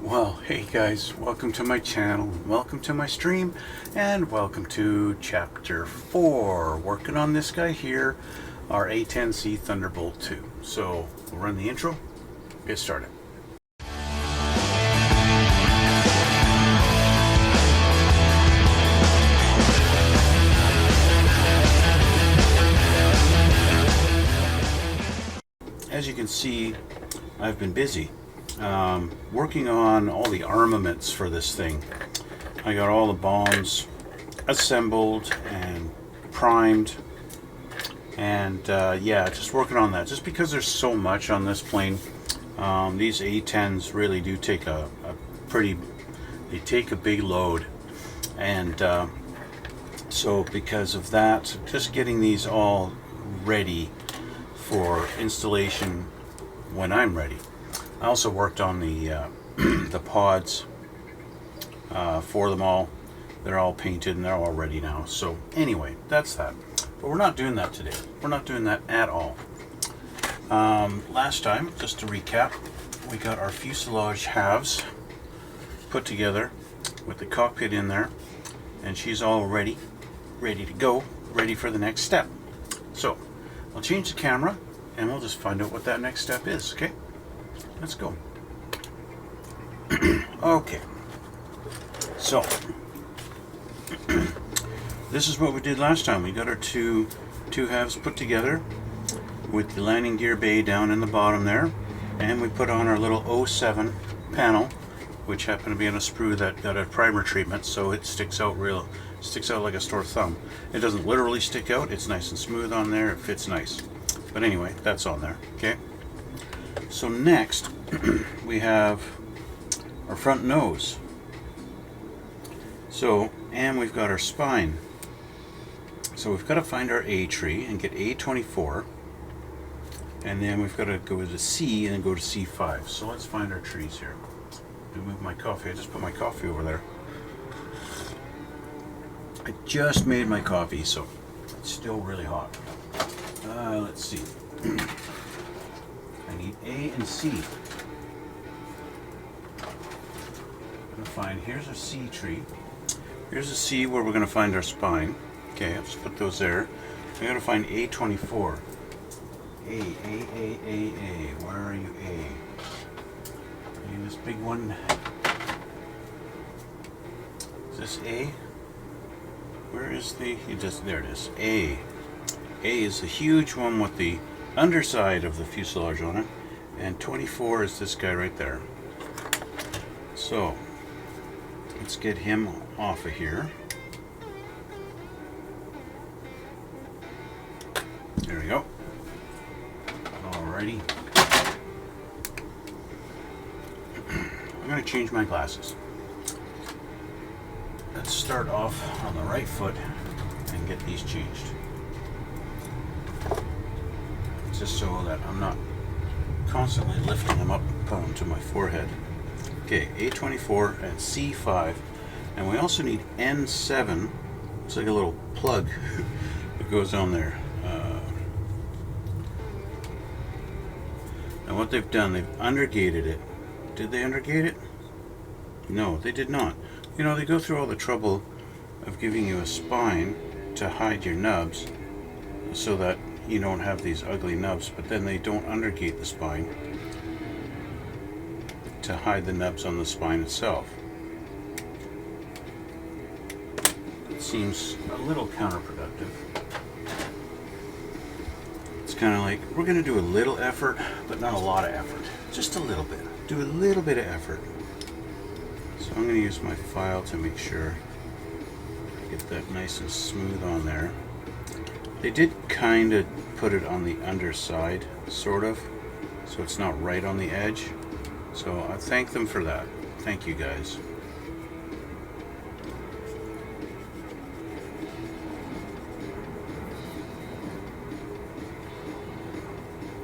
Well, hey guys, welcome to my channel, welcome to my stream, and welcome to chapter 4. Working on this guy here, our A-10C Thunderbolt 2. So, we'll run the intro, get started. As you can see, I've been busy working on all the armaments for this thing. I got all the bombs assembled and primed, and yeah, just working on that. Just because there's so much on this plane, these A-10s really do take a big load, and so because of that, just getting these all ready for installation when I'm ready. I also worked on the the pods for them all. They're all painted and they're all ready now. So anyway, that's that. But we're not doing that today. We're not doing that at all. Last time, just to recap, we got our fuselage halves put together with the cockpit in there, and she's all ready to go, ready for the next step. So I'll change the camera and we'll just find out what that next step is, okay? Let's go. Okay. So, this is what we did last time. We got our two halves put together with the landing gear bay down in the bottom there, and we put on our little 07 panel, which happened to be on a sprue that got a primer treatment, so it sticks out like a sore thumb. It doesn't literally stick out, it's nice and smooth on there, it fits nice. But anyway, that's on there, okay? So next, we have our front nose. So, and we've got our spine. So we've got to find our A tree and get A24. And then we've got to go to C and then go to C5. So let's find our trees here. Move my coffee. I just put my coffee over there. I just made my coffee, so it's still really hot. Let's see. I need A and C. I'm going to find, here's our C tree. Here's a C where we're going to find our spine. Okay, let's put those there. I got to find A24. A. Where are you, A? This big one. Is this A? Where is the, there it is, A. A is the huge one with the underside of the fuselage on it, and 24 is this guy right there. So let's get him off of here. There we go. Alrighty. I'm going to change my glasses. Let's start off on the right foot and get these changed, just so that I'm not constantly lifting them up and putting them to my forehead. Okay, A24 and C5, and we also need N7. It's like a little plug that goes on there. And what they've done, they've undergated it. Did they undergate it? No, they did not. You know, they go through all the trouble of giving you a spine to hide your nubs so that you don't have these ugly nubs, but then they don't undergate the spine to hide the nubs on the spine itself. It seems a little counterproductive. It's kind of like, we're going to do a little effort, but not a lot of effort. Just a little bit. Do a little bit of effort. So I'm going to use my file to make sure I get that nice and smooth on there. They did kind of put it on the underside, sort of, so it's not right on the edge. So I thank them for that. Thank you guys.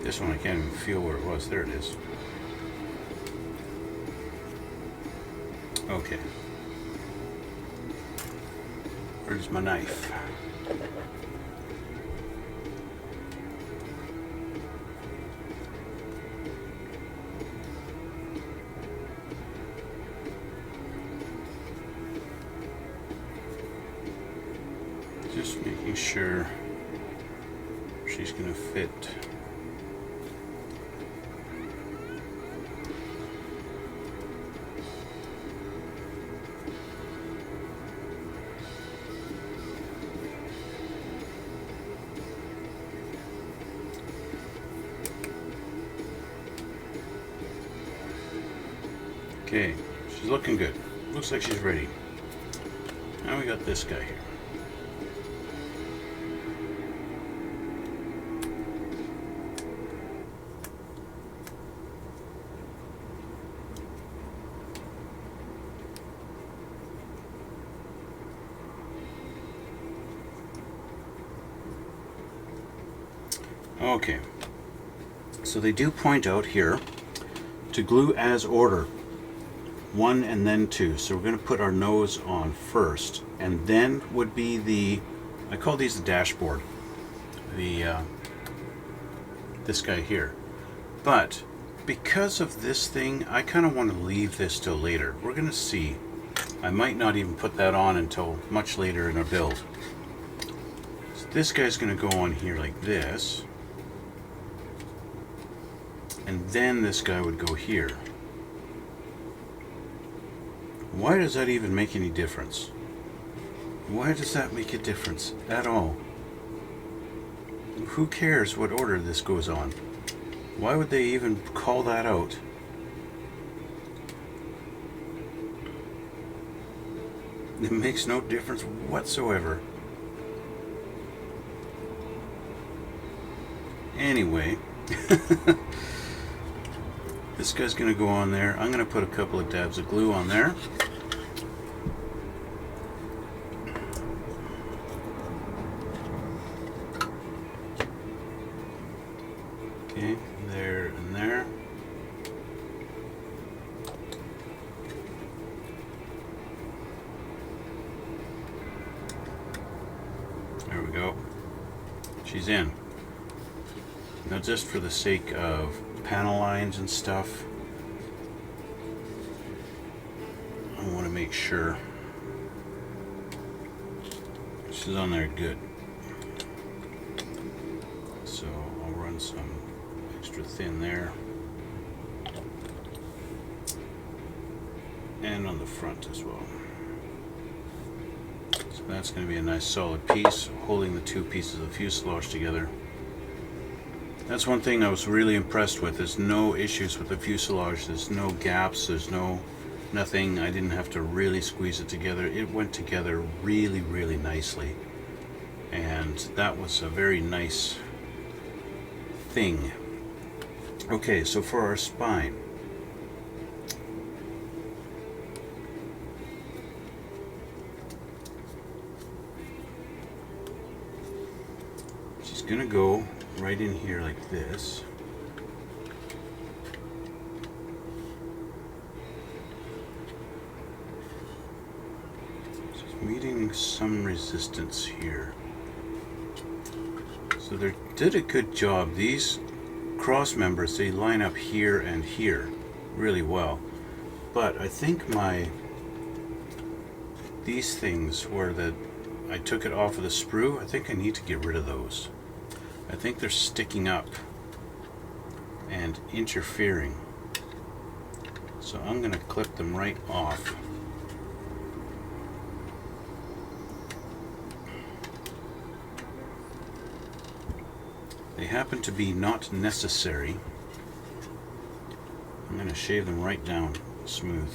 This one I can't even feel where it was. There it is. Okay. Where's my knife? Just making sure she's going to fit. Okay, she's looking good. Looks like she's ready. Now we got this guy here. Okay, so they do point out here to glue as order, 1 and then 2. So we're going to put our nose on first, and then would be the, I call these the dashboard, this guy here. But because of this thing, I kind of want to leave this till later. We're going to see. I might not even put that on until much later in our build. So this guy's going to go on here like this. And then this guy would go here. Why does that even make any difference? Why does that make a difference at all? Who cares what order this goes on? Why would they even call that out? It makes no difference whatsoever. Anyway, this guy's going to go on there. I'm going to put a couple of dabs of glue on there. Okay, there and there. There we go. She's in. Now, just for the sake of panel lines and stuff, I want to make sure she's on there good. So I'll run some extra thin there, and on the front as well. So that's going to be a nice solid piece holding the two pieces of fuselage together. That's one thing I was really impressed with. There's no issues with the fuselage. There's no gaps. There's nothing. I didn't have to really squeeze it together. It went together really, really nicely. And that was a very nice thing. Okay, so for our spine. She's gonna go right in here like this. She's meeting some resistance here. So they did a good job. These cross members, they line up here and here really well. But I think these things where I took it off of the sprue, I think I need to get rid of those. I think they're sticking up and interfering. So I'm going to clip them right off. They happen to be not necessary. I'm going to shave them right down smooth.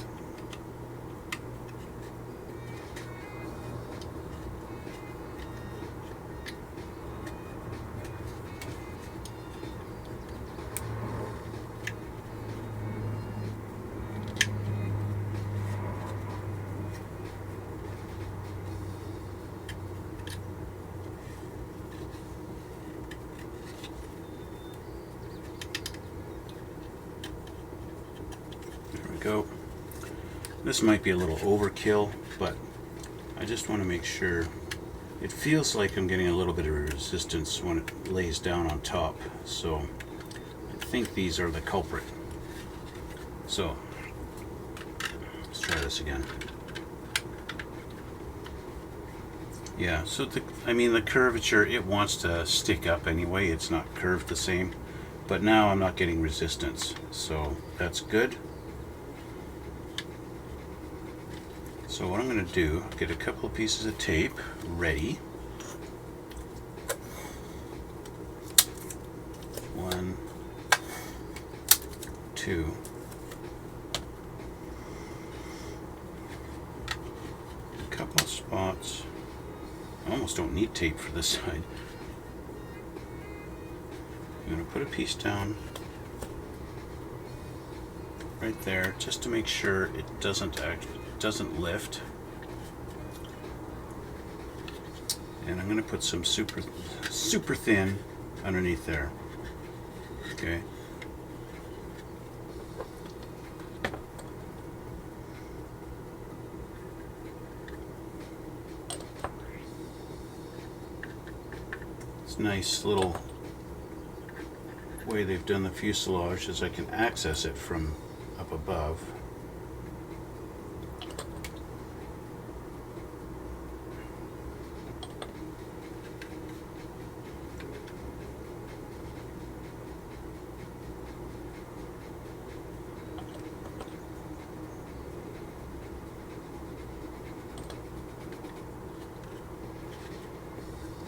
Go. This might be a little overkill, but I just want to make sure. It feels like I'm getting a little bit of resistance when it lays down on top, so I think these are the culprit. So let's try this again. Yeah, so I mean the curvature, it wants to stick up anyway. It's not curved the same. But now I'm not getting resistance, so that's good. So what I'm going to do, get a couple of pieces of tape ready. 1, 2. A couple of spots. I almost don't need tape for this side. I'm going to put a piece down right there just to make sure it doesn't lift. And I'm going to put some super thin underneath there. Okay. It's nice little way they've done the fuselage is I can access it from up above.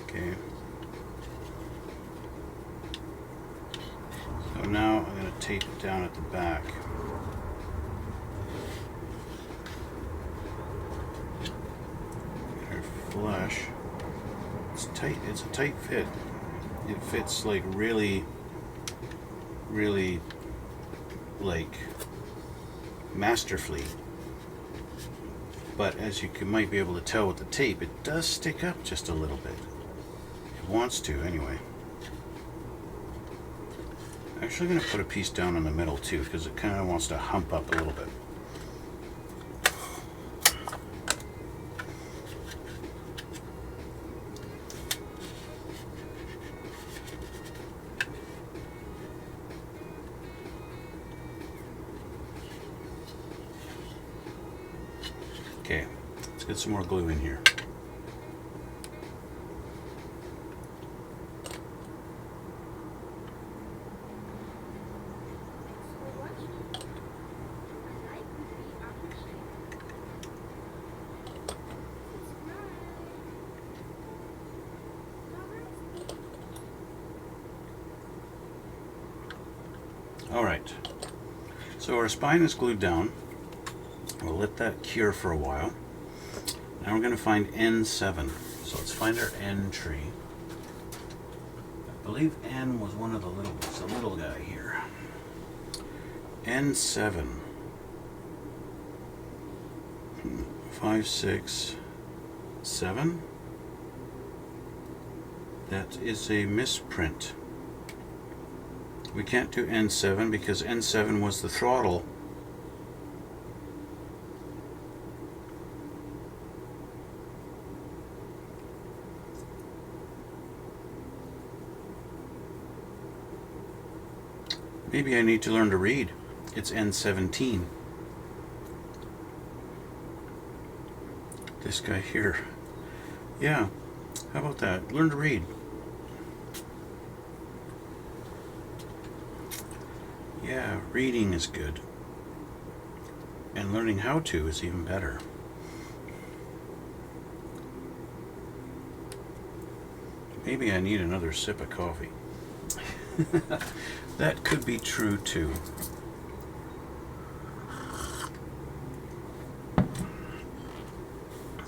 Okay. So now I'm going to tape it down at the back. Get our flush. It's tight. It's a tight fit. It fits like really like masterfully. But as you might be able to tell with the tape, it does stick up just a little bit. It wants to anyway. I'm actually going to put a piece down in the middle too, because it kind of wants to hump up a little bit. Okay, let's get some more glue in here. Alright, so our spine is glued down. We'll let that cure for a while. Now we're going to find N7. So let's find our N tree. I believe N was one of the little ones, the little guy here. N7. 5, 6, 7. That is a misprint. We can't do N7 because N7 was the throttle. Maybe I need to learn to read. It's N17. This guy here. Yeah, how about that? Learn to read. Yeah, reading is good. And learning how to is even better. Maybe I need another sip of coffee. That could be true too.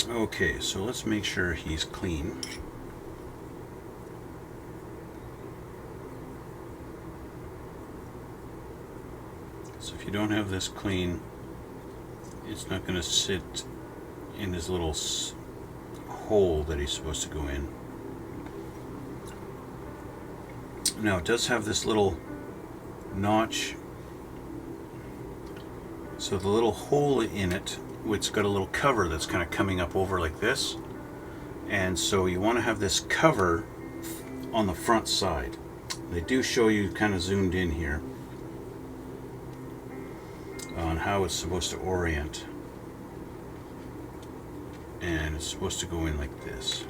Okay, so let's make sure he's clean. So if you don't have this clean, it's not going to sit in his little hole that he's supposed to go in. Now it does have this little notch, so the little hole in it, it's got a little cover that's kind of coming up over like this, and so you want to have this cover on the front side. They do show you kind of zoomed in here on how it's supposed to orient. and it's supposed to go in like this.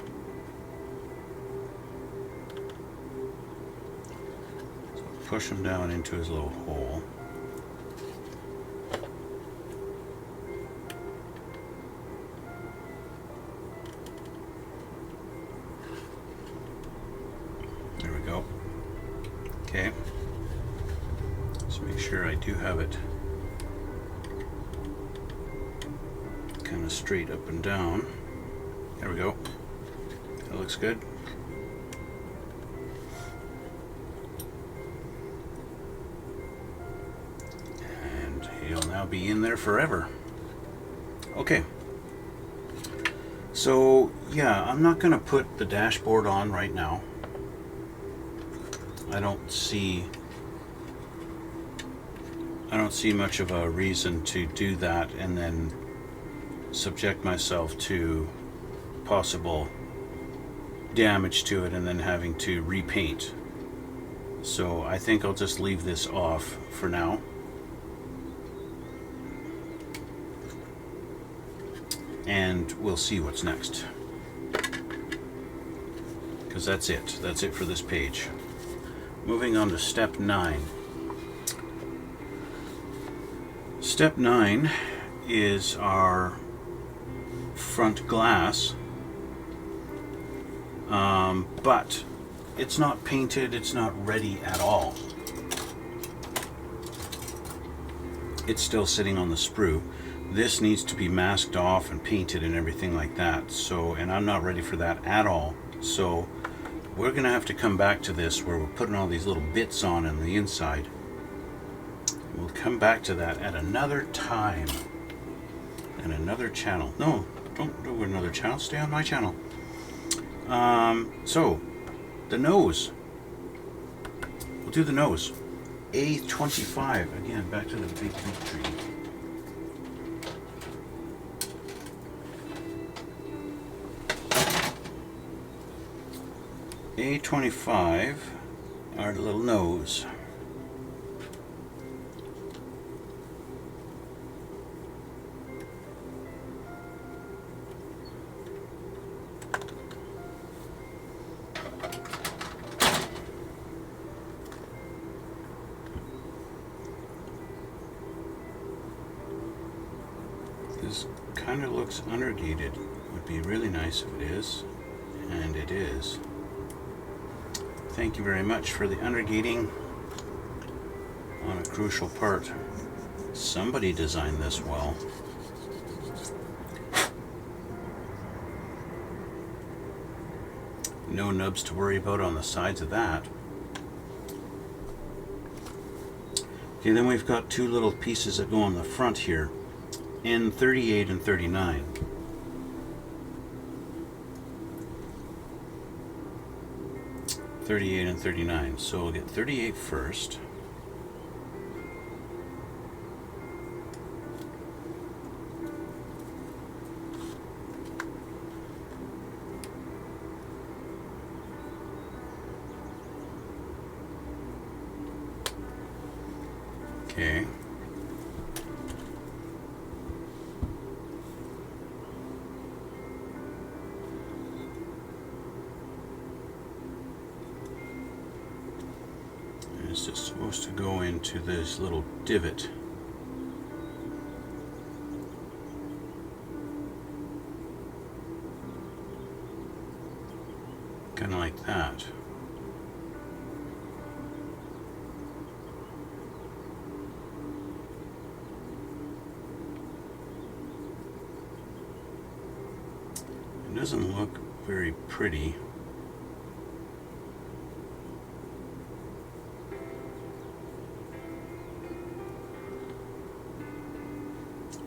So push him down into his little hole. There we go. Okay. Let's make sure I do have it kind of straight up and down. There we go. That looks good. And he'll now be in there forever. Okay. So yeah, I'm not going to put the dashboard on right now. I don't see much of a reason to do that and then subject myself to possible damage to it and then having to repaint. So I think I'll just leave this off for now. And we'll see what's next. Because that's it. That's it for this page. Moving on to step 9. Step 9 is our front glass, but it's not painted, it's not ready at all. It's still sitting on the sprue. This needs to be masked off and painted and everything like that. So, and I'm not ready for that at all. So we're gonna have to come back to this where we're putting all these little bits on the inside. We'll come back to that at another time and another channel. No, don't do another channel, stay on my channel. So the nose, we'll do the nose. A-25, again, back to the big tree. A-25, our little nose. This kind of looks undergated. Would be really nice if it is, and it is. Thank you very much for the undergating on a crucial part. Somebody designed this well. No nubs to worry about on the sides of that. Okay, then we've got two little pieces that go on the front here, in 38 and 39. And 39. So we'll get 38 first. Okay. It's just supposed to go into this little divot. Kind of like that. It doesn't look very pretty.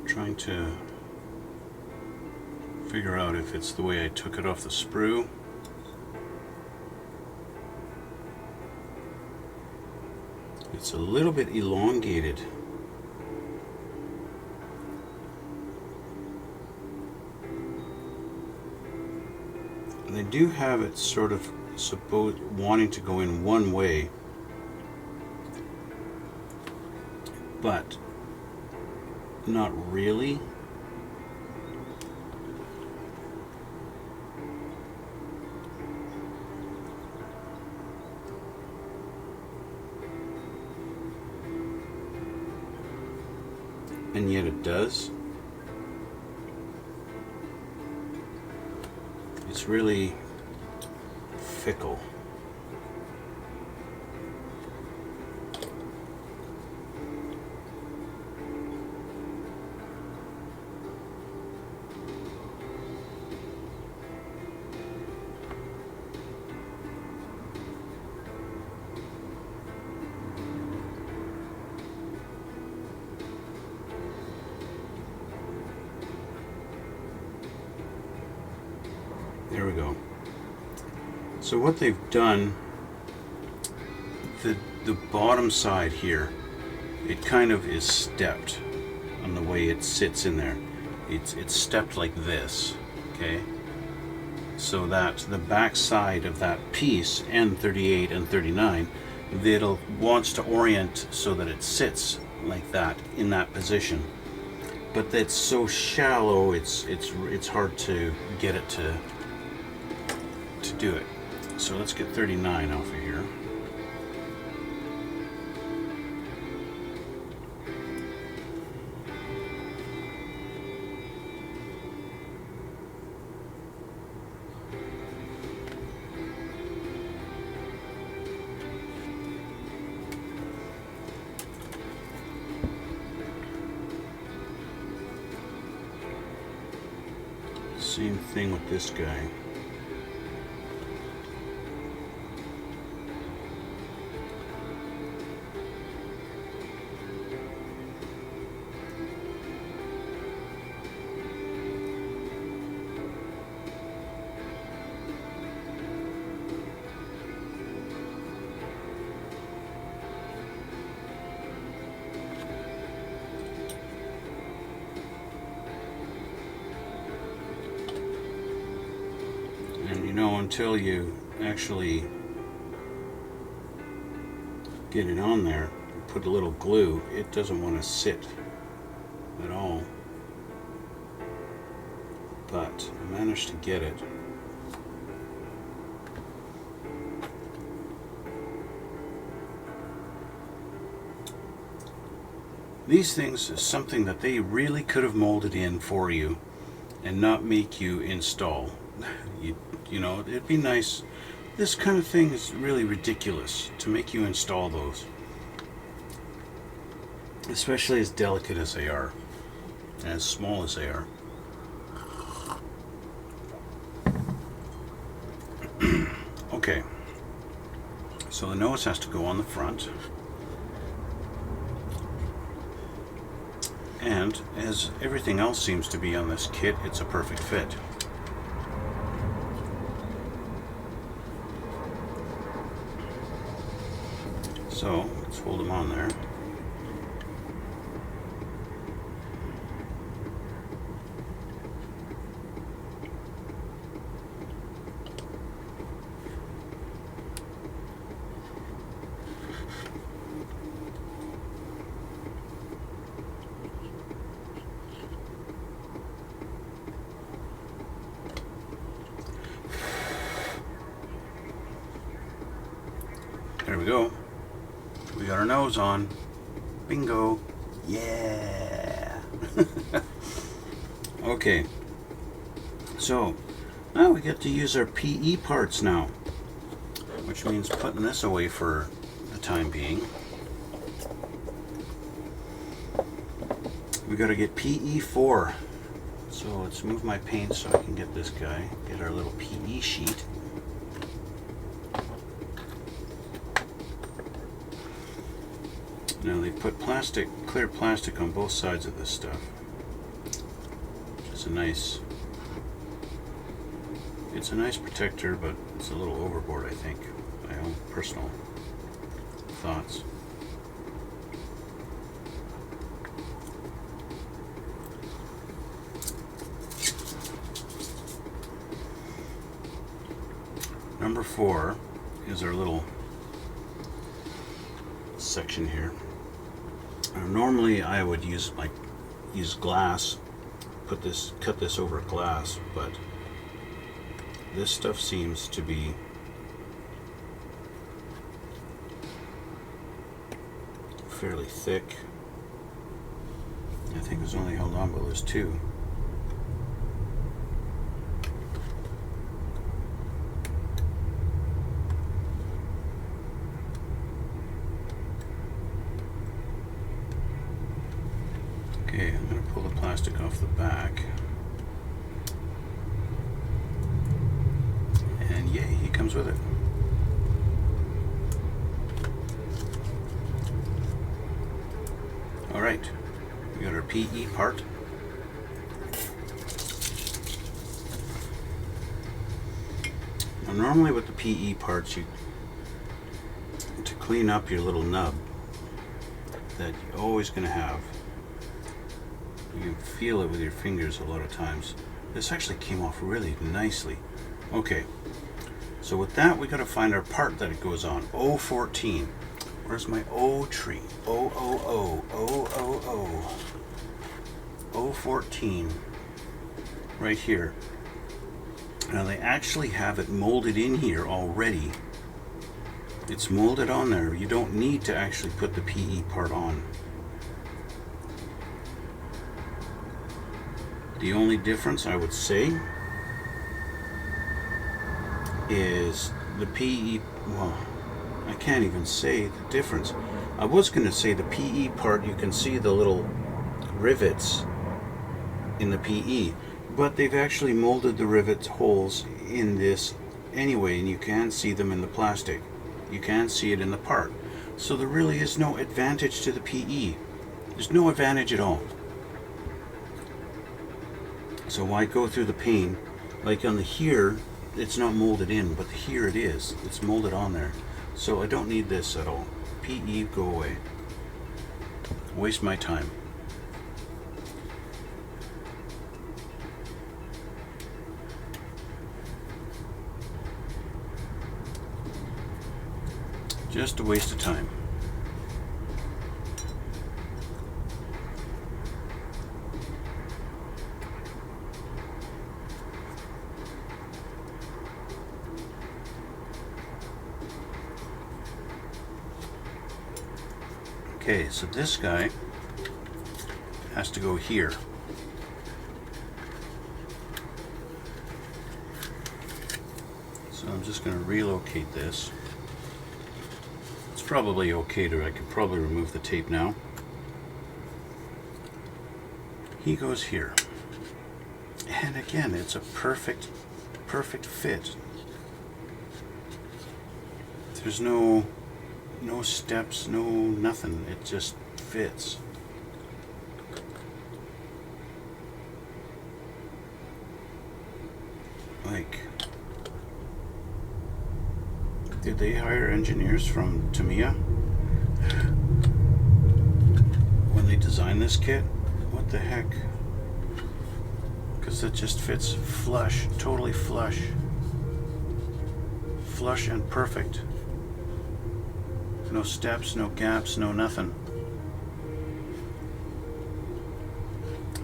Trying to figure out if it's the way I took it off the sprue. It's a little bit elongated. And they do have it sort of wanting to go in one way, but not really. and yet it does. It's really fickle. There we go. So what they've done, the bottom side here, it kind of is stepped on the way it sits in there. It's stepped like this, okay? So that the back side of that piece, N38 and 39, it'll wants to orient so that it sits like that in that position. But that's so shallow, it's hard to get it to do it. So let's get 39 off of here. Same thing with this guy. And you know, until you actually get it on there, put a little glue, it doesn't want to sit at all. But I managed to get it. These things is something that they really could have molded in for you and not make you install. You know, it'd be nice. This kind of thing is really ridiculous to make you install those, especially as delicate as they are, as small as they are. Okay, so the nose has to go on the front, and as everything else seems to be on this kit, it's a perfect fit. So let's hold them on there. There we go. We got our nose on. Bingo. Yeah. Okay. So, now we get to use our PE parts now, which means putting this away for the time being. We got to get PE4. So let's move my paint so I can get this guy, get our little PE sheet. Now they put plastic, clear plastic on both sides of this stuff. It's a nice protector, but it's a little overboard, I think. My own personal thoughts. Number 4 is our little section here. Normally I would use glass, cut this over glass, but this stuff seems to be fairly thick, I think it was only held on, but there's two. Okay, I'm going to pull the plastic off the back. And yay, he comes with it. Alright, we got our PE part. Now normally with the PE parts, to clean up your little nub that you're always going to have, you can feel it with your fingers a lot of times. This actually came off really nicely. Okay, so with that we got to find our part that it goes on. O14. Where's my O tree? O. O14. Right here. Now they actually have it molded in here already. It's molded on there. You don't need to actually put the PE part on. The only difference I would say is the PE, well, I can't even say the difference. I was going to say the PE part, you can see the little rivets in the PE, but they've actually molded the rivet holes in this anyway, and you can see them in the plastic. You can see it in the part. So there really is no advantage to the PE. There's no advantage at all. So why go through the pain? Like on the here, it's not molded in, but here it is. It's molded on there. So I don't need this at all. PE, go away. Waste my time. Just a waste of time. Okay, so this guy has to go here. So I'm just going to relocate this. It's probably okay I could probably remove the tape now. He goes here. And again, it's a perfect fit. There's no steps, no nothing. It just fits. Like, did they hire engineers from Tamiya when they designed this kit? What the heck? Because it just fits flush, totally flush. Flush and perfect. No steps, no gaps, no nothing.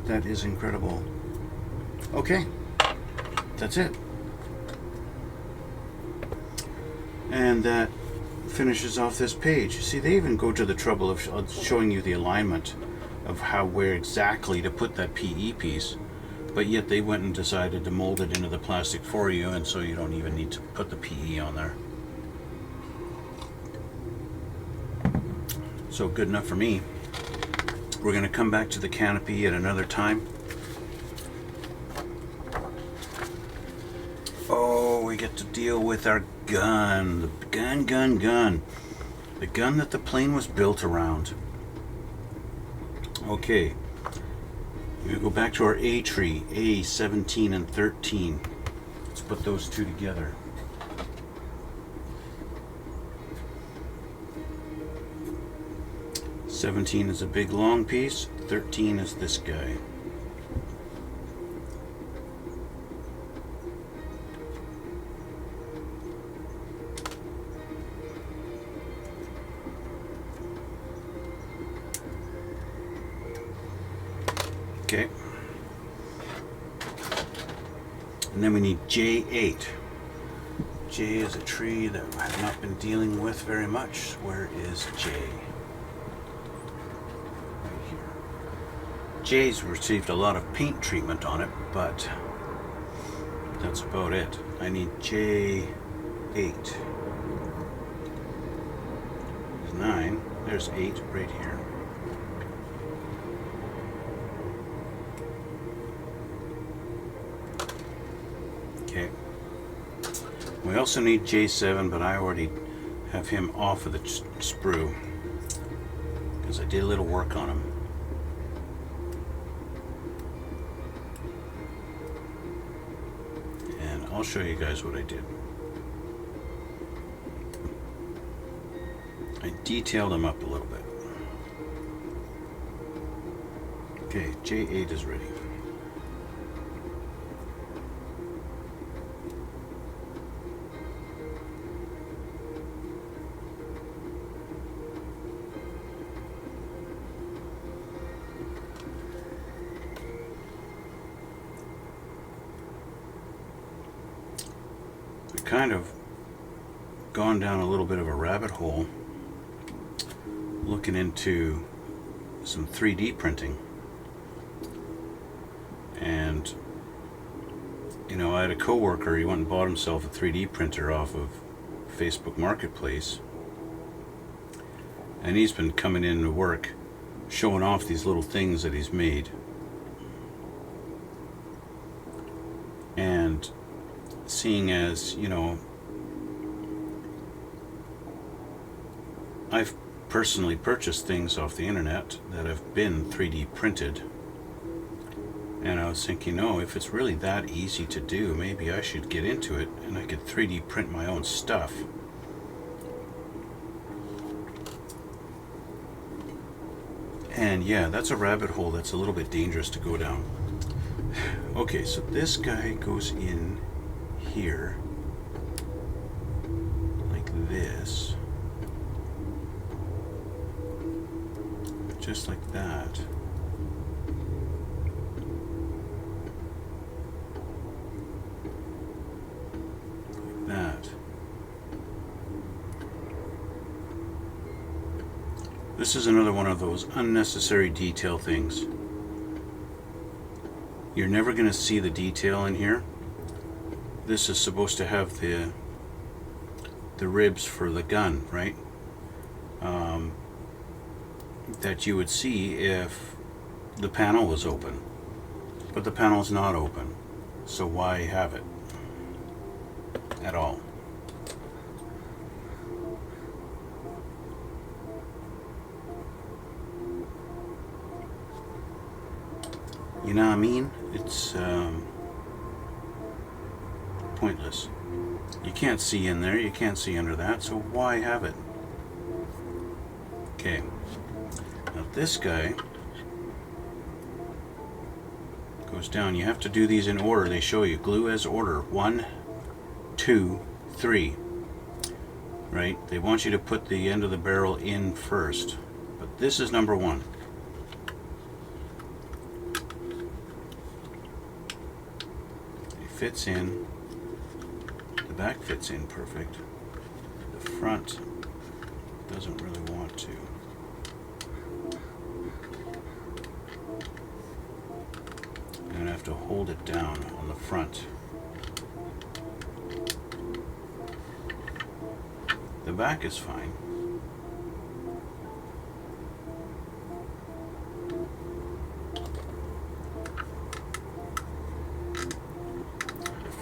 That is incredible. Okay, that's it. And that finishes off this page. See, they even go to the trouble of showing you the alignment of where exactly to put that PE piece, but yet they went and decided to mold it into the plastic for you, and so you don't even need to put the PE on there. So good enough for me. We're going to come back to the canopy at another time. Oh, we get to deal with our gun. The gun. The gun that the plane was built around. Okay. We go back to our A tree, A-17 and 13. Let's put those two together. '17 is a big long piece, 13 is this guy. Okay. And then we need J8. J is a tree that I have not been dealing with very much. Where is J? J's received a lot of paint treatment on it, but that's about it. I need J8. There's 9. There's 8 right here. Okay. We also need J7, but I already have him off of the sprue because I did a little work on him. And I'll show you guys what I did. I detailed him up a little bit. Okay, J8 is ready. I've kind of gone down a little bit of a rabbit hole looking into some 3D printing. And you know, I had a coworker, he went and bought himself a 3D printer off of Facebook Marketplace, and he's been coming in to work showing off these little things that he's made. And seeing as, you know, I've personally purchased things off the internet that have been 3D printed, and I was thinking, oh, if it's really that easy to do, maybe I should get into it and I could 3D print my own stuff. And yeah, that's a rabbit hole that's a little bit dangerous to go down. Okay, so this guy goes in here like this, just like that. Like that. This is another one of those unnecessary detail things. You're never going to see the detail in here. This is supposed to have the ribs for the gun, right? That you would see if the panel was open. But the panel is not open. So why have it at all? You know what I mean? It's pointless. You can't see in there, you can't see under that, so why have it? Okay. Now this guy goes down. You have to do these in order. They show you glue as order. 1, 2, 3. Right? They want you to put the end of the barrel in first. But this is number 1. Fits in, the back fits in perfect, the front doesn't really want to. I'm going to have to hold it down on the front. The back is fine.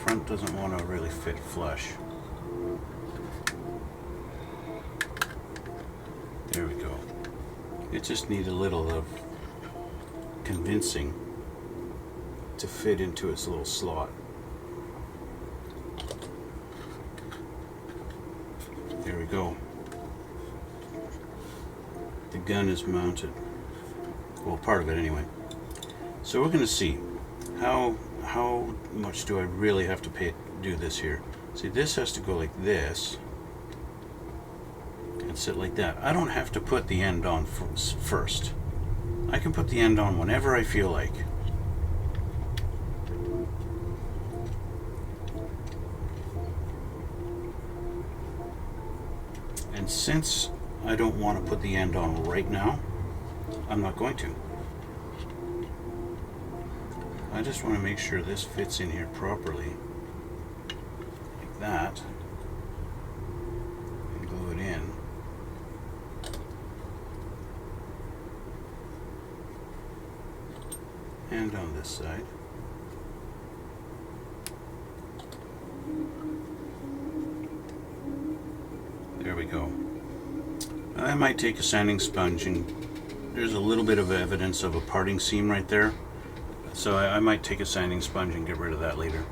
Front doesn't want to really fit flush. There we go. It just needs a little of convincing to fit into its little slot. There we go. The gun is mounted. Well, part of it anyway. So we're going to see how much do I really have to do this here. See, this has to go like this and sit like that. I don't have to put the end on first. I can put the end on whenever I feel like. And since I don't want to put the end on right now, I'm not going to. I just want to make sure this fits in here properly, like that, and glue it in. And on this side. There we go. I might take a sanding sponge, and there's a little bit of evidence of a parting seam right there. So I might take a sanding sponge and get rid of that later.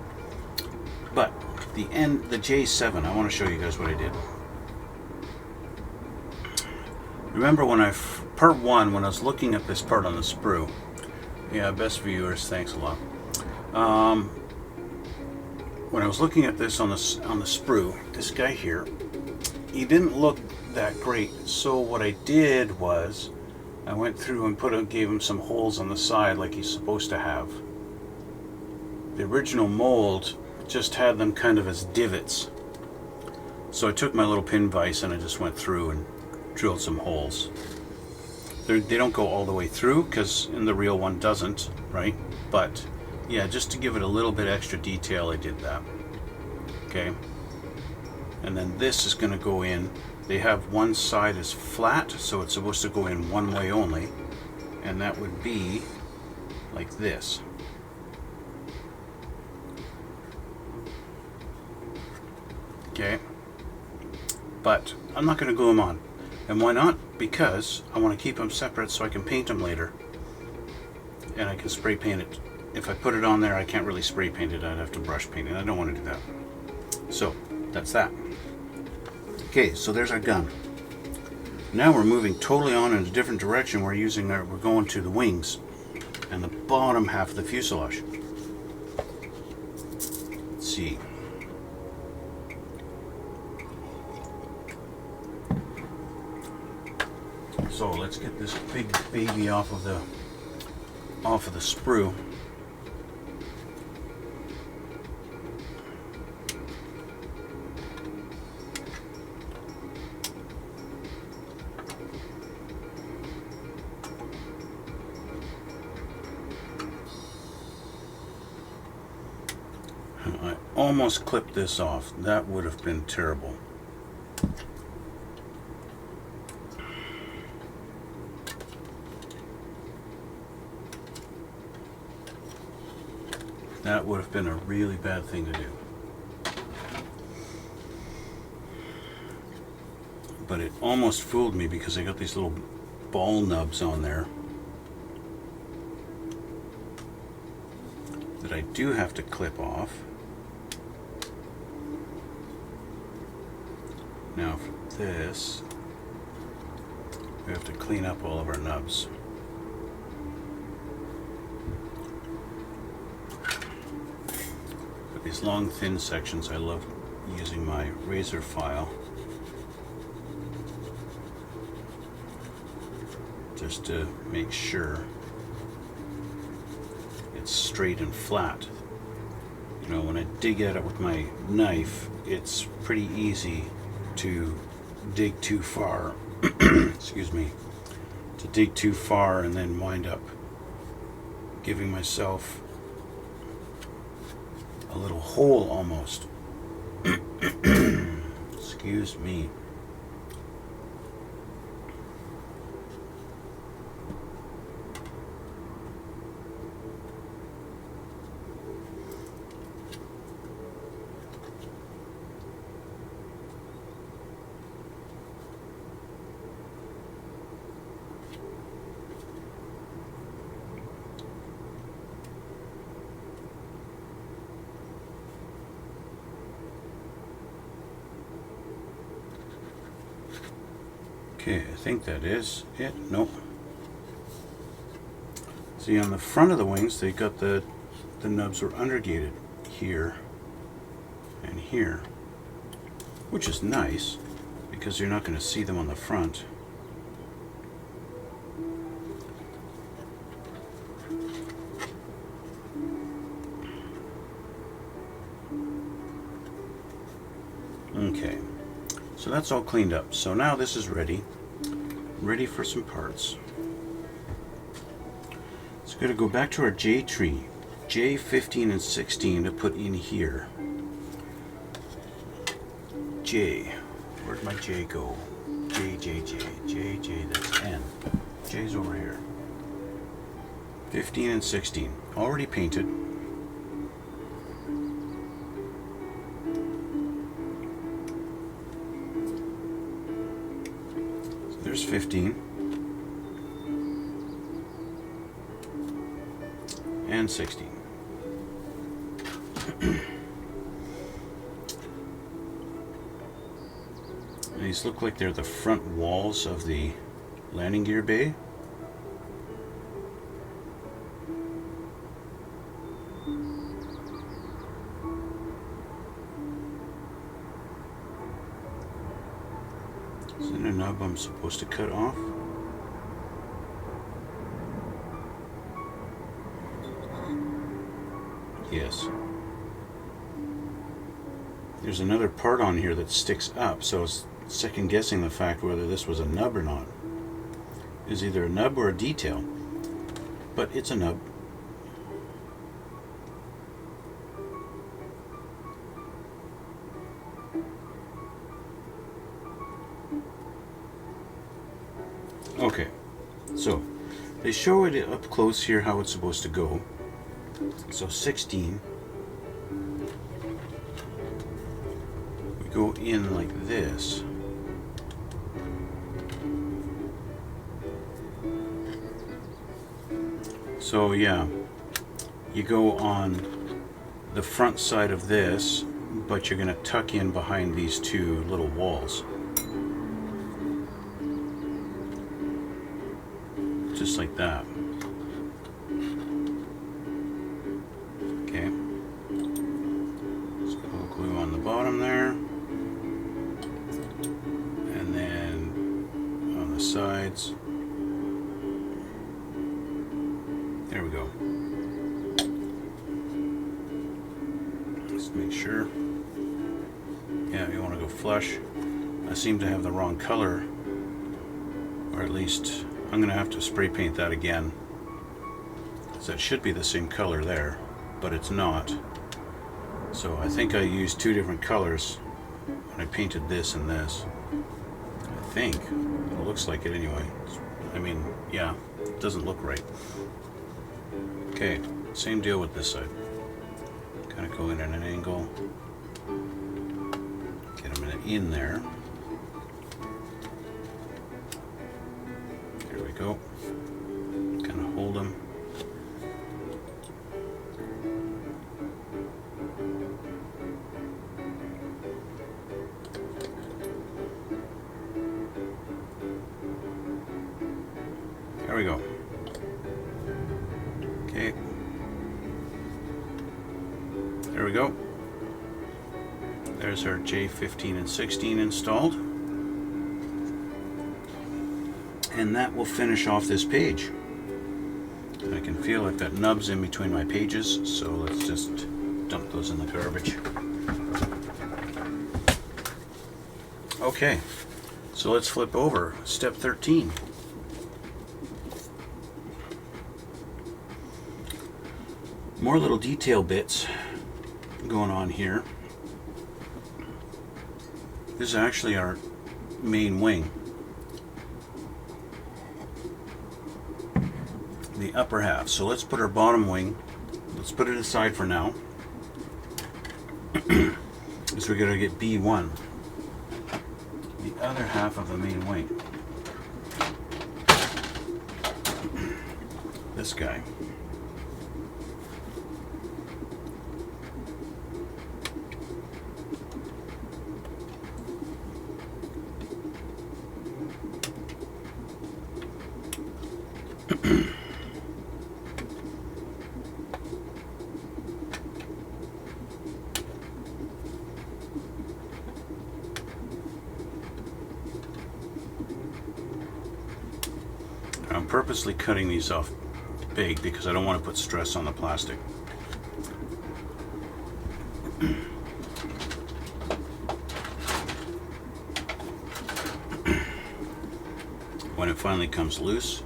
But the J7, I want to show you guys what I did. Remember when part one, when I was looking at this part on the sprue, yeah, best viewers, thanks a lot. When I was looking at this on the sprue, this guy here, he didn't look that great. So what I did was I went through and gave him some holes on the side like he's supposed to have. The original mold just had them kind of as divots. So I took my little pin vise and I just went through and drilled some holes. They don't go all the way through, because in the real one doesn't, right? But yeah, just to give it a little bit extra detail, I did that. Okay. And then this is going to go in. They have one side is flat, so it's supposed to go in one way only, and that would be like this. Okay. But I'm not going to glue them on. And why not? Because I want to keep them separate so I can paint them later. And I can spray paint it. If I put it on there, I can't really spray paint it. I'd have to brush paint it. I don't want to do that. So, that's that. Okay, so there's our gun. Now we're moving totally on in a different direction. We're going to the wings and the bottom half of the fuselage. Let's see. So let's get this big baby off of the sprue. I almost clipped this off. That would have been terrible. That would have been a really bad thing to do. But it almost fooled me because I got these little ball nubs on there that I do have to clip off. Now for this, we have to clean up all of our nubs. For these long thin sections, I love using my razor file just to make sure it's straight and flat. You know, when I dig at it with my knife, it's pretty easy to dig too far. Excuse me, to dig too far and then wind up giving myself a little hole almost. Excuse me. Okay, I think that is it. Nope. See, on the front of the wings, they got the nubs were undergated here and here, which is nice because you're not going to see them on the front. Okay, so that's all cleaned up. So now this is ready for some parts. So we're going to go back to our J tree. J15 and 16 to put in here. J. Where'd my J go? J, that's N. J's over here. 15 and 16. Already painted. So there's 15. And 16. And these look like they're the front walls of the landing gear bay. Is there a nub I'm supposed to cut off? Yes. There's another part on here that sticks up, so I was second guessing the fact whether this was a nub or not. It's either a nub or a detail, but it's a nub. Okay, so they show it up close here how it's supposed to go. So 16, we go in like this. So yeah, you go on the front side of this, but you're going to tuck in behind these two little walls. Just like that. Okay. Just got a little glue on the bottom there. And then on the sides. There we go. Just make sure. Yeah, you want to go flush. I seem to have the wrong color, or at least I'm going to have to spray paint that again. So it should be the same color there, but it's not. So I think I used two different colors when I painted this and this. I think. It looks like it anyway. I mean, yeah, it doesn't look right. Okay, same deal with this side. Kind of go in at an angle. Get them in there. There we go. Kind of hold them. There we go. Okay. There we go. There's our J15 and 16 installed. And that will finish off this page. I can feel I've got nubs in between my pages, so let's just dump those in the garbage. Okay, so let's flip over. Step 13. More little detail bits going on here. This is actually our main wing. The upper half. So let's put our bottom wing, let's put it aside for now. Because we're going to get B1. The other half of the main wing. This guy. I'm purposely cutting these off big because I don't want to put stress on the plastic. When it finally comes loose,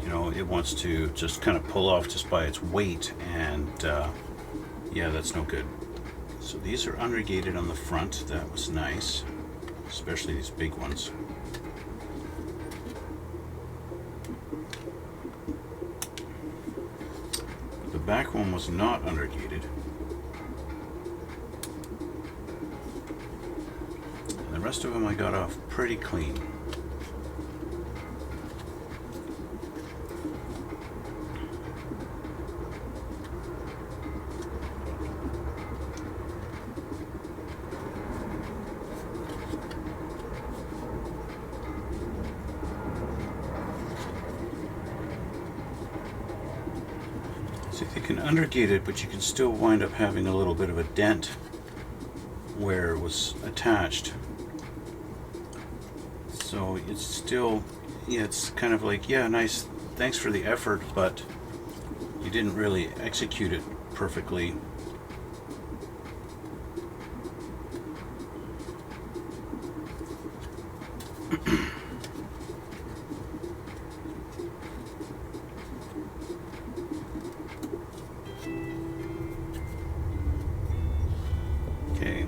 you know, it wants to just kind of pull off just by its weight, and yeah, that's no good. So these are unregated on the front. That was nice, especially these big ones. The back one was not unregated. And the rest of them I got off pretty clean. So you can undergate it, but you can still wind up having a little bit of a dent where it was attached. So it's still, yeah, it's kind of like, yeah, nice, thanks for the effort, but you didn't really execute it perfectly. Okay,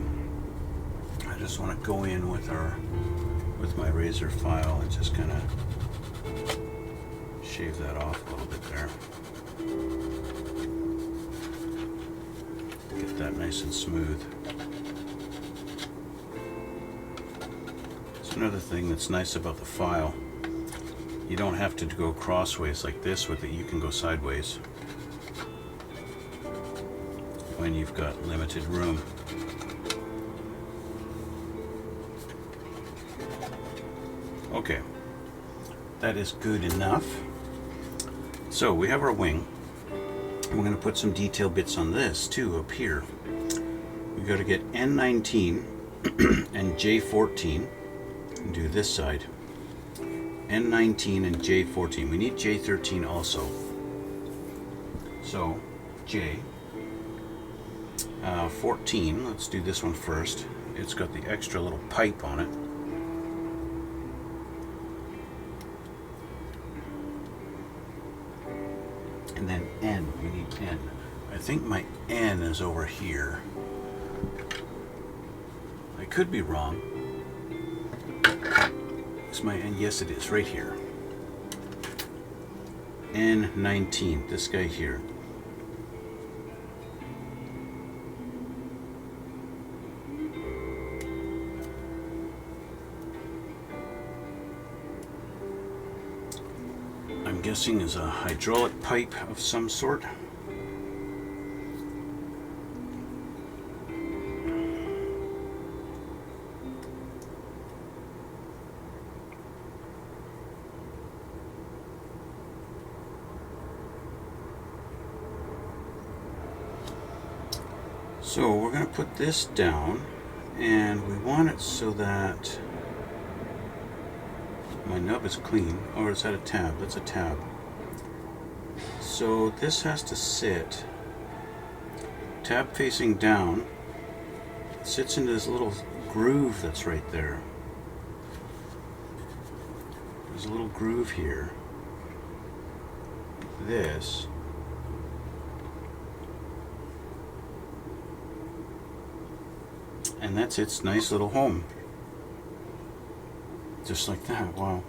I just want to go in with my razor file and just kind of shave that off a little bit there. Get that nice and smooth. It's another thing that's nice about the file. You don't have to go crossways like this with it. You can go sideways when you've got limited room. Okay, that is good enough. So we have our wing. We're going to put some detail bits on this too up here. We got to get N19 and J14 and do this side. N19 and J14. We need J13 also. So J14. Let's do this one first. It's got the extra little pipe on it. And then N, we need N. I think my N is over here. I could be wrong. Is my N? Yes, it is, right here. N19, this guy here. I'm guessing is a hydraulic pipe of some sort. So we're going to put this down, and we want it so that my nub is clean. Or is that a tab? That's a tab. So this has to sit tab facing down. It sits into this little groove that's right there. There's a little groove here. This. And that's its nice little home. Just like that, wow.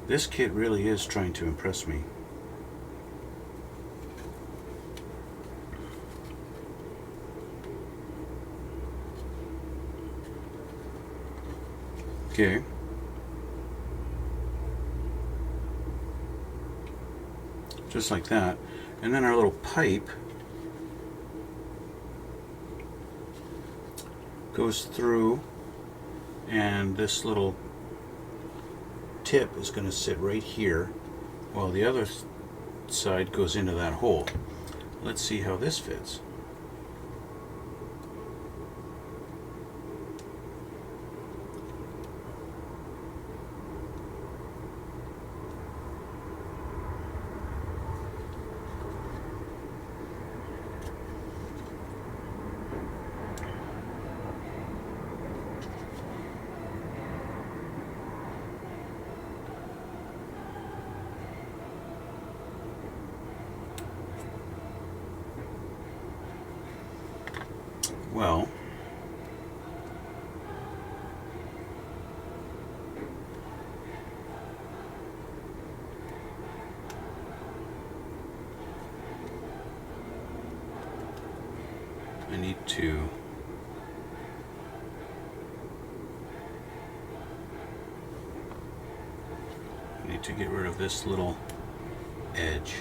This kit really is trying to impress me. Okay. Just like that. And then our little pipe goes through, and this little tip is going to sit right here while the other side goes into that hole. Let's see how this fits. well. I need to get rid of this little edge,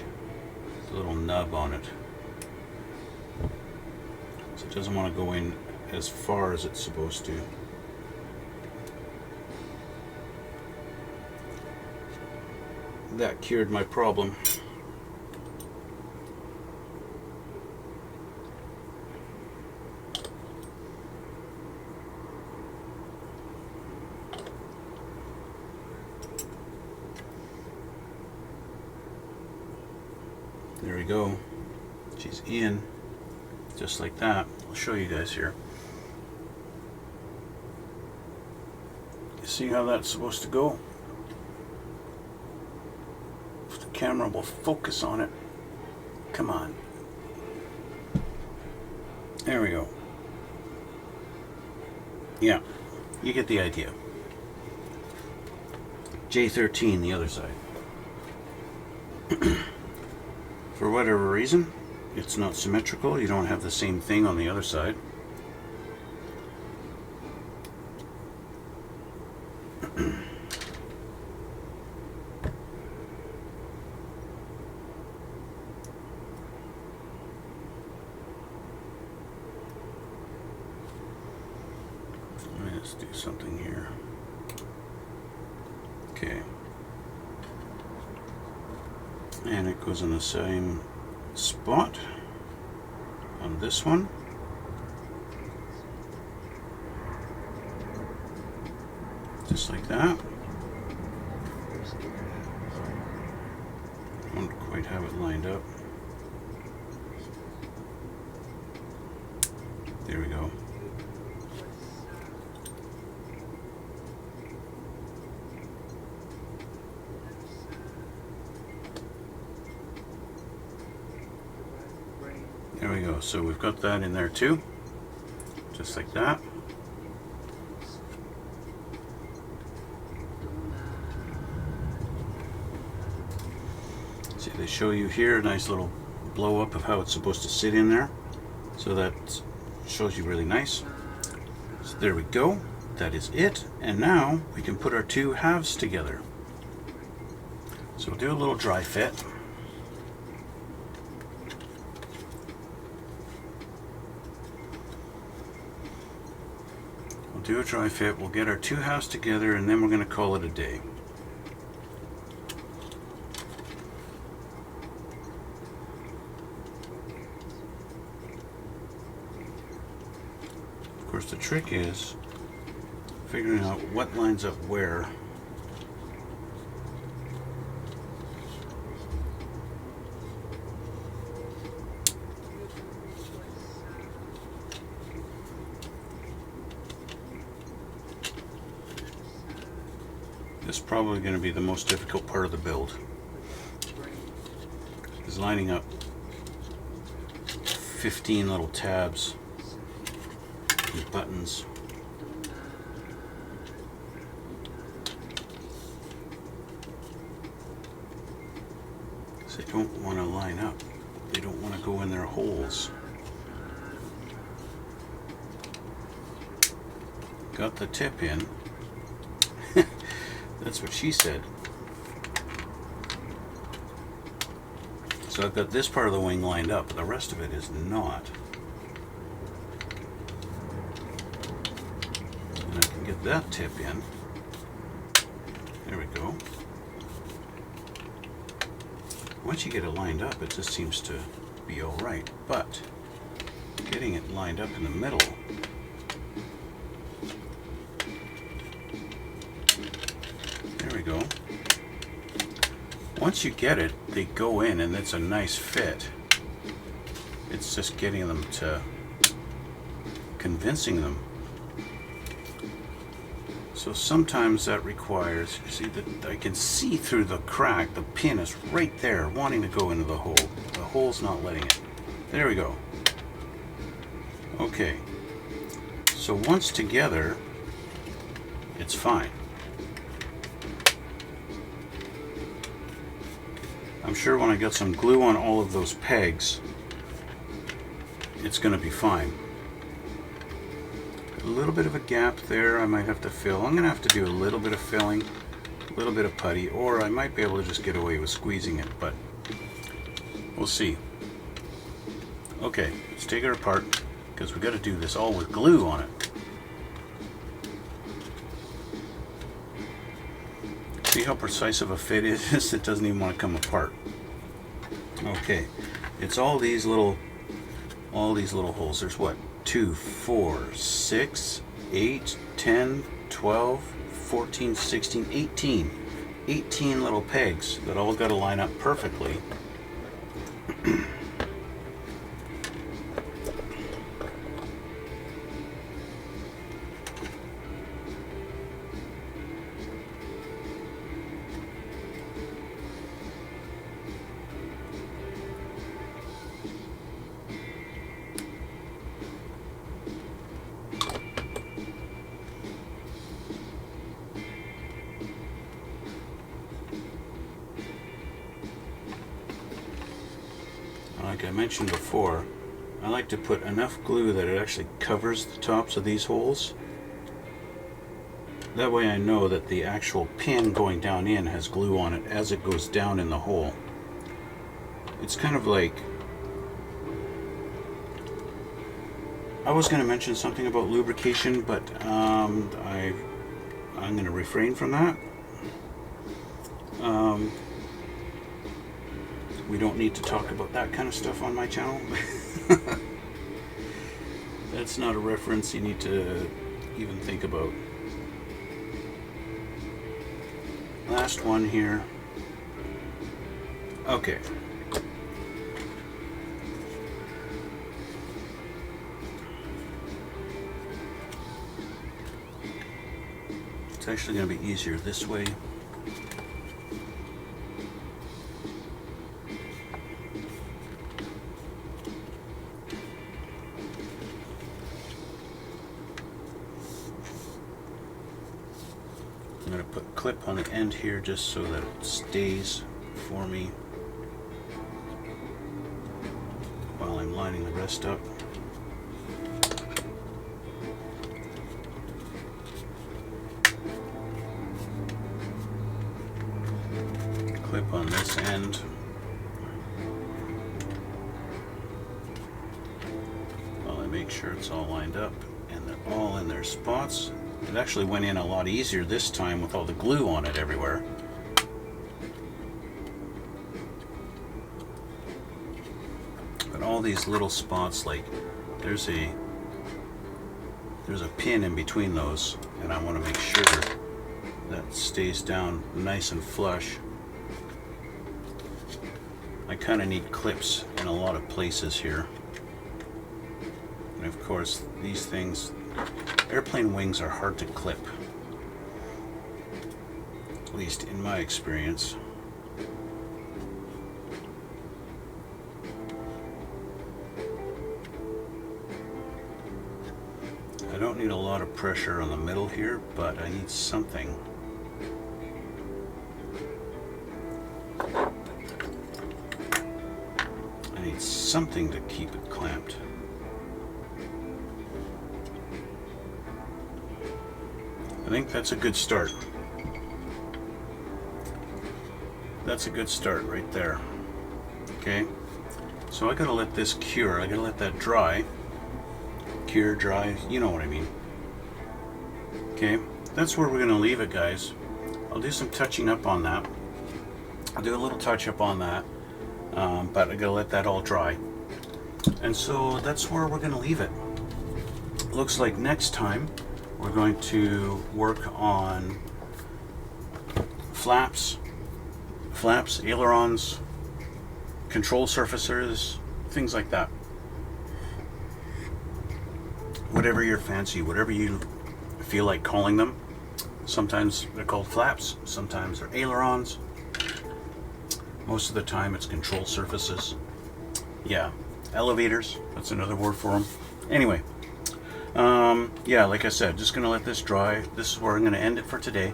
the little nub on it. So it doesn't want to go in as far as it's supposed to. That cured my problem. There we go. She's in, just like that. I'll show you guys here. You see how that's supposed to go? If the camera will focus on it. Come on. There we go. Yeah, you get the idea. J13, the other side. For whatever reason, it's not symmetrical. You don't have the same thing on the other side. Let's do something here. Okay. And it goes in the same spot on this one. Just like that. Don't quite have it lined up. There we go. There we go. So we've got that in there too, just like that. See, they show you here a nice little blow up of how it's supposed to sit in there. So that shows you really nice. So there we go. That is it. And now we can put our two halves together. So we'll do a little dry fit. Do a dry fit, we'll get our two halves together, and then we're going to call it a day. Of course, the trick is figuring out what lines up where. This is probably going to be the most difficult part of the build, is lining up 15 little tabs and buttons. So they don't want to line up. They don't want to go in their holes. Got the tip in. That's what she said. So I've got this part of the wing lined up, but the rest of it is not. And I can get that tip in. There we go. Once you get it lined up, it just seems to be all right. But getting it lined up in the middle, there we go. Once you get it, they go in and it's a nice fit. It's just getting them to, convincing them. So sometimes that requires, you see that I can see through the crack, the pin is right there wanting to go into the hole. The hole's not letting it. There we go. Okay, So once together, it's fine. I'm sure when I get some glue on all of those pegs, it's going to be fine. A little bit of a gap there I might have to fill. I'm going to have to do a little bit of filling, a little bit of putty, or I might be able to just get away with squeezing it, but we'll see. Okay, let's take it apart because we got to do this all with glue on it. See how precise of a fit it is? It doesn't even want to come apart. Okay, it's all these little holes. There's what? 2, 4, 6, 8, 10, 12, 14, 16, 18. 18 little pegs that all got to line up perfectly. Like I mentioned before, I like to put enough glue that it actually covers the tops of these holes. That way I know that the actual pin going down in has glue on it as it goes down in the hole. It's kind of like, I was going to mention something about lubrication, but I'm going to refrain from that. We don't need to talk about that kind of stuff on my channel. That's not a reference you need to even think about. Last one here. Okay. It's actually going to be easier this way. I'm going to put a clip on the end here just so that it stays for me while I'm lining the rest up. Clip on this end. While I make sure it's all lined up and they're all in their spots. It actually went in a lot easier this time with all the glue on it everywhere. But all these little spots, like there's a pin in between those, and I want to make sure that stays down nice and flush. I kind of need clips in a lot of places here. And of course, these things, airplane wings are hard to clip, at least in my experience. I don't need a lot of pressure on the middle here, but I need something. I need something to keep it clamped. I think that's a good start. That's a good start right there. Okay, so I gotta let this cure. I gotta let that dry. Cure, dry, you know what I mean. Okay, that's where we're gonna leave it, guys. I'll do some touching up on that. I'll do a little touch up on that, but I gotta let that all dry. And so that's where we're gonna leave it. Looks like next time we're going to work on flaps, ailerons, control surfaces, things like that. Whatever your fancy, whatever you feel like calling them. Sometimes they're called flaps, sometimes they're ailerons. Most of the time it's control surfaces. Yeah, elevators, that's another word for them. Anyway, Yeah, like I said, just gonna let this dry. This is where I'm gonna end it for today.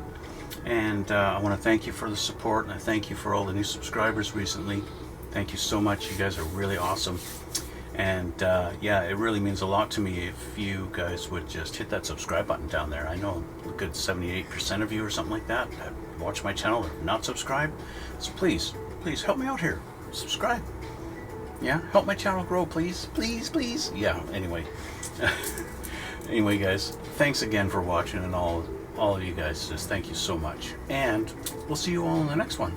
And I want to thank you for the support, and I thank you for all the new subscribers recently. Thank you so much. You guys are really awesome. And yeah, it really means a lot to me if you guys would just hit that subscribe button down there. I know a good 78% of you or something like that watch my channel are not subscribed. So please help me out here. Subscribe. Yeah, help my channel grow, please. Please. Yeah, anyway. Anyway, guys, thanks again for watching, and all of you guys, just thank you so much. And we'll see you all in the next one.